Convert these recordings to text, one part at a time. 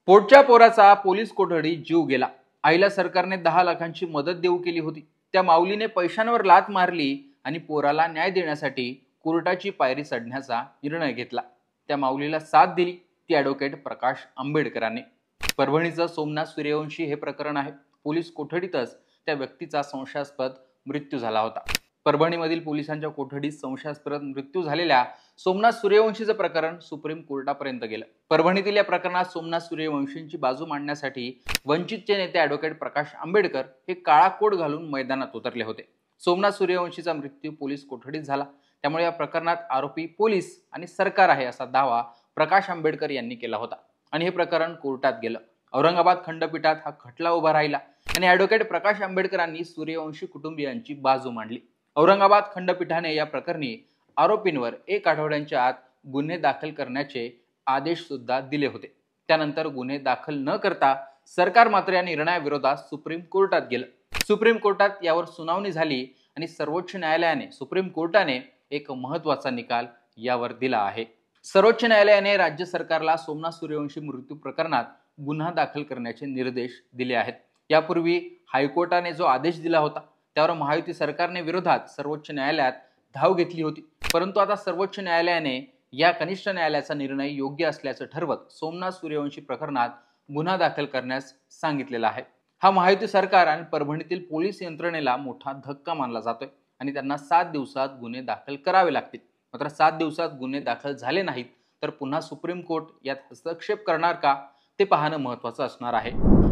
पोटच्या पोराचा police कोठडीत जीव गेला। आईला सरकारने 10 लाखांची मदत देऊ केली होती। त्या माऊलीने पैशांवर लात मारली आणि पोराला न्याय देण्यासाठी कोर्टाची पायरी चढण्याचा निर्णय घेतला। त्या माऊलीला साथ दिली ती ॲडव्होकेट प्रकाश आंबेडकरांनी। परभणीचं सोमनाथ सूर्यवंशी हे प्रकरण आहे। पोलीस कोठडीतच त्या व्यक्तीचा संशयास्पद मृत्यू झाला होता। परभणीमधील पोलिसांच्या कोठडीत संशयास्पद मृत्यू झालेल्या सोमनाथ सूर्यवंशीचं प्रकरण सुप्रीम कोर्टापर्यंत गेलं। परभणीतील या प्रकरणात सोमनाथ सूर्यवंशींची बाजू मांडण्यासाठी वंचितचे नेते ॲडव्होकेट प्रकाश आंबेडकर हे काळा कोट घालून मैदानात उतरले होते। सोमनाथ सूर्यवंशीचा मृत्यू पोलीस कोठडीत झाला, त्यामुळे या प्रकरणात आरोपी पोलीस आणि सरकार आहे असा दावा प्रकाश आंबेडकर यांनी केला होता आणि हे प्रकरण कोर्टात गेलं। औरंगाबाद खंडपीठात हा खटला उभा राहिला आणि ॲडव्होकेट प्रकाश आंबेडकरांनी सूर्यवंशी कुटुंबियांची बाजू मांडली। औरंगाबाद खंडपीठाने या प्रकरणी आरोपींवर 1 आठवड्याच्या आत गुन्हे दाखल करण्याचे आदेश सुद्धा दिले होते। त्यानंतर गुन्हे दाखल न करता सरकार मात्र या निर्णयाविरोधात सुप्रीम कोर्टात गेलं। सुप्रीम कोर्टात यावर सुनावणी झाली आणि सर्वोच्च न्यायालयाने सुप्रीम कोर्टाने एक महत्त्वाचा निकाल यावर दिला आहे। सर्वोच्च न्यायालयाने राज्य सरकारला सोमनाथ सूर्यवंशी मृत्यू प्रकरणात गुन्हा दाखल करण्याचे निर्देश दिले आहेत। यापूर्वी हायकोर्टाने जो आदेश दिला होता त्यावर महायुती सरकारने विरोधात सर्वोच्च न्यायालयात धाव घेतली होती, परंतु आता सर्वोच्च न्यायालयाने या कनिष्ठ न्यायालयाचा निर्णय योग्य असल्याचं ठरवत सोमनाथ सूर्यवंशी प्रकरणात गुन्हा दाखल करण्यास सांगितलेला आहे। हा महायुती सरकार आणि परभणीतील पोलीस यंत्रणेला मोठा धक्का मानला जातोय आणि त्यांना 7 दिवसात गुन्हे दाखल करावे लागतील। मात्र 7 दिवसात गुन्हे दाखल झाले नाहीत तर पुन्हा सुप्रीम कोर्ट यात हस्तक्षेप करणार का ते पाहणं महत्त्वाचं असणार आहे।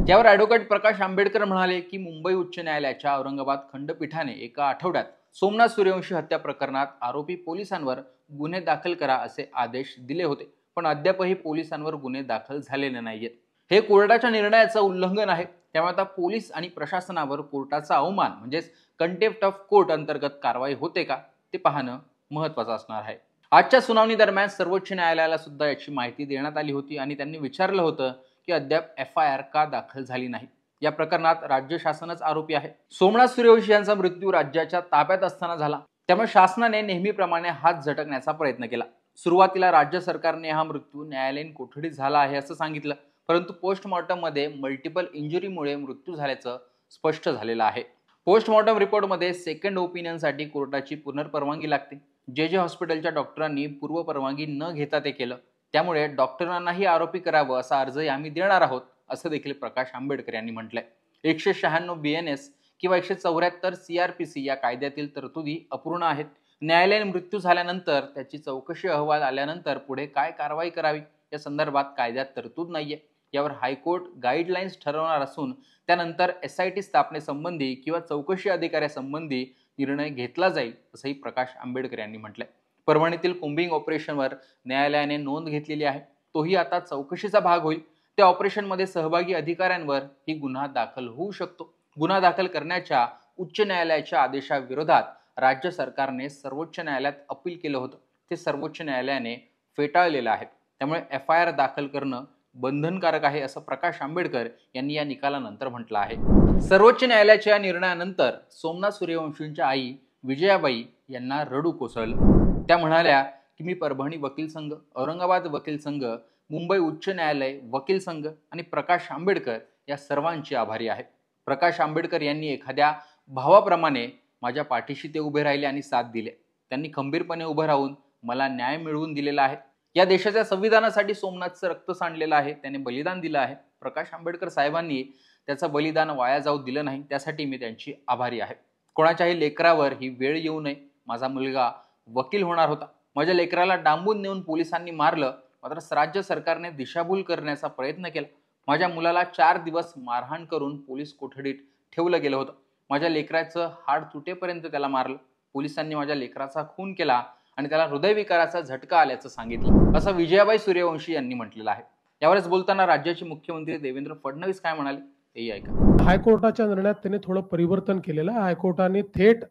यावर ॲडव्होकेट प्रकाश आंबेडकर म्हणाले की मुंबई उच्च न्यायालयाच्या औरंगाबाद खंडपीठाने एका आठवड्यात सोमनाथ सूर्यवंशी हत्या प्रकरणात आरोपी पोलिसांवर गुन्हे दाखल करा असे आदेश दिले होते, पण अद्यापही पोलिसांवर गुन्हे दाखल झालेले नाहीयेत। हे कोर्टाच्या निर्णयाचं उल्लंघन आहे, त्यामुळे आता पोलीस आणि प्रशासनावर कोर्टाचा अवमान म्हणजेच कंटेम्प्ट ऑफ कोर्ट अंतर्गत कारवाई होते का ते पाहणं महत्त्वाचं असणार आहे। आजच्या सुनावणी दरम्यान सर्वोच्च न्यायालयाला सुद्धा याची माहिती देण्यात आली होती आणि त्यांनी विचारलं होतं की अद्याप FIR का दाखल झाली नाही। या प्रकरणात राज्य शासनच आरोपी आहे। सोमनाथ सूर्यवंशी यांचा मृत्यू राज्याच्या ताब्यात असताना झाला, त्यामुळे शासनाने नेहमीप्रमाणे हात झटकण्याचा प्रयत्न केला। सुरुवातीला राज्य सरकारने हा मृत्यू न्यायालयीन कोठडीत झाला आहे असं सांगितलं, परंतु पोस्टमॉर्टम मध्ये मल्टिपल इंजुरीमुळे मृत्यू झाल्याचं स्पष्ट झालेलं आहे। पोस्टमॉर्टम रिपोर्टमध्ये सेकंड ओपिनियनसाठी कोर्टाची पुनर्परवानगी लागते। जे हॉस्पिटलच्या डॉक्टरांनी पूर्व परवानगी न घेता ते केलं, त्यामुळे डॉक्टरांनाही आरोपी करावं असा अर्जही आम्ही देणार आहोत असं देखील प्रकाश आंबेडकर यांनी म्हटलंय। 196 BNS किंवा 174 CRPC या कायद्यातील तरतुदी अपूर्ण आहेत। न्यायालयीन मृत्यू झाल्यानंतर त्याची चौकशी अहवाल आल्यानंतर पुढे काय कारवाई करावी या संदर्भात कायद्यात तरतूद नाहीये। यावर हायकोर्ट गाईडलाईन्स ठरवणार असून त्यानंतर SIT स्थापनेसंबंधी किंवा चौकशी अधिकाऱ्यासंबंधी निर्णय घेतला जाईल असंही प्रकाश आंबेडकर यांनी म्हटलंय। परभणीतील कोम्बिंग ऑपरेशनवर न्यायालयाने नोंद घेतलेली आहे, तोही आता चौकशीचा भाग होईल। त्या ऑपरेशनमध्ये सहभागी अधिकाऱ्यांवर ही गुन्हा दाखल होऊ शकतो। गुन्हा दाखल करण्याच्या उच्च न्यायालयाच्या आदेशाविरोधात राज्य सरकारने सर्वोच्च न्यायालयात अपील केलं होतं, ते सर्वोच्च न्यायालयाने फेटाळलेलं आहे। त्यामुळे FIR दाखल करणं बंधनकारक आहे असं प्रकाश आंबेडकर यांनी या निकालानंतर म्हटलं आहे। सर्वोच्च न्यायालयाच्या या निर्णयानंतर सोमनाथ सूर्यवंशींच्या आई विजयाबाई यांना रडू कोसळलं। त्या म्हणाल्या की मी परभणी वकील संघ, औरंगाबाद वकील संघ, मुंबई उच्च न्यायालय वकील संघ आणि प्रकाश आंबेडकर या सर्वांची आभारी आहे। प्रकाश आंबेडकर यांनी एखाद्या भावाप्रमाणे माझ्या पाठीशी ते उभे राहिले आणि साथ दिली। त्यांनी खंबीरपणे उभं राहून मला न्याय मिळवून दिलेला आहे। या देशाच्या संविधानासाठी सोमनाथचं रक्त सांडलेलं आहे, त्याने बलिदान दिलं आहे। प्रकाश आंबेडकर साहेबांनी त्याचं बलिदान वाया जाऊ दिलं नाही, त्यासाठी मी त्यांची आभारी आहे। कोणाच्याही लेकरावर ही वेळ येऊ नये। माझा मुलगा वकील होणार होता, माझ्या लेकराला डांबून नेऊन पोलिसांनी मारलं, मात्र राज्य सरकारने दिशाभूल करण्याचा प्रयत्न केला। माझ्या मुलाला 4 दिवस मारहाण करून पोलीस कोठडीत ठेवलं गेलं होतं। माझ्या लेकराचं हाड तुटेपर्यंत त्याला मारलं। पोलिसांनी माझ्या लेकराचा खून केला आणि त्याला हृदयविकाराचा झटका आल्याचं सांगितलं असं विजयाबाई सूर्यवंशी यांनी म्हटलेलं आहे। यावरच बोलताना राज्याचे मुख्यमंत्री देवेंद्र फडणवीस काय म्हणाले तेही ऐका। हायकोर्टाच्या निर्णयात त्यांनी थोडं परिवर्तन केलेलं आहे। हायकोर्टाने थेट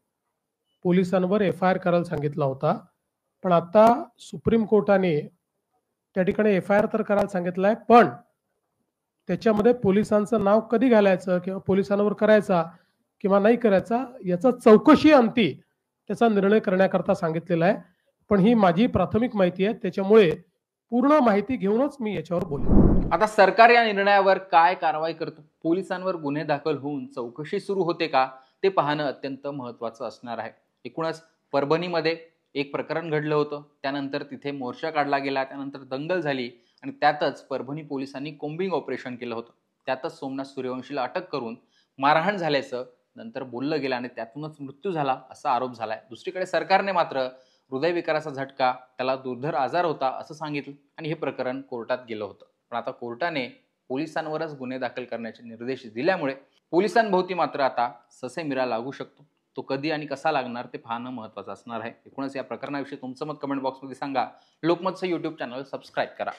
पोलिसांवर FIR करायला सांगितला होता, पण आता सुप्रीम कोर्टाने त्या ठिकाणी FIR तर करायला सांगितलं आहे, पण त्याच्यामध्ये पोलिसांचं नाव कधी घालायचं किंवा पोलिसांवर करायचा किंवा नाही करायचा याचा चौकशी अंती त्याचा निर्णय करण्याकरता सांगितलेला आहे। पण ही माझी प्राथमिक माहिती आहे, त्याच्यामुळे पूर्ण माहिती घेऊनच मी याच्यावर बोलेन। आता सरकार या निर्णयावर काय कारवाई करतं? पोलिसांवर गुन्हे दाखल होऊन चौकशी सुरू होते का? ते पाहणं अत्यंत महत्त्वाचं असणार आहे. एकूणच परभणीमध्ये एक प्रकरण घडलं होतं. त्यानंतर तिथे मोर्चा काढला गेला, त्यानंतर दंगल झाली आणि त्यातच परभणी पोलिसांनी कोम्बिंग ऑपरेशन केलं होतं. त्यातच सोमनाथ सूर्यवंशीला अटक करून मारहाण झाल्याचं नंतर बोललं गेलं आणि त्यातूनच मृत्यू झाला असा आरोप झालाय. दुसरीकडे सरकारने मात्र हृदयविकाराचा झटका, त्याला दुर्धर आजार होता असं सांगितलं आणि हे प्रकरण कोर्टात गेलं होतं. पण आता कोर्टाने पोलिसांवरच गुन्हे दाखल करण्याचे निर्देश दिल्यामुळे पोलिसांभोवती मात्र आता ससेमिरा लागू शकतो. तो कधी आणि कसा लागणार ते पाहणं महत्त्वाचं असणार आहे. एकूणच या प्रकरणाविषयी तुमचं मत कमेंट बॉक्समध्ये सांगा. लोकमतचं यूट्यूब चॅनल सबस्क्राईब करा.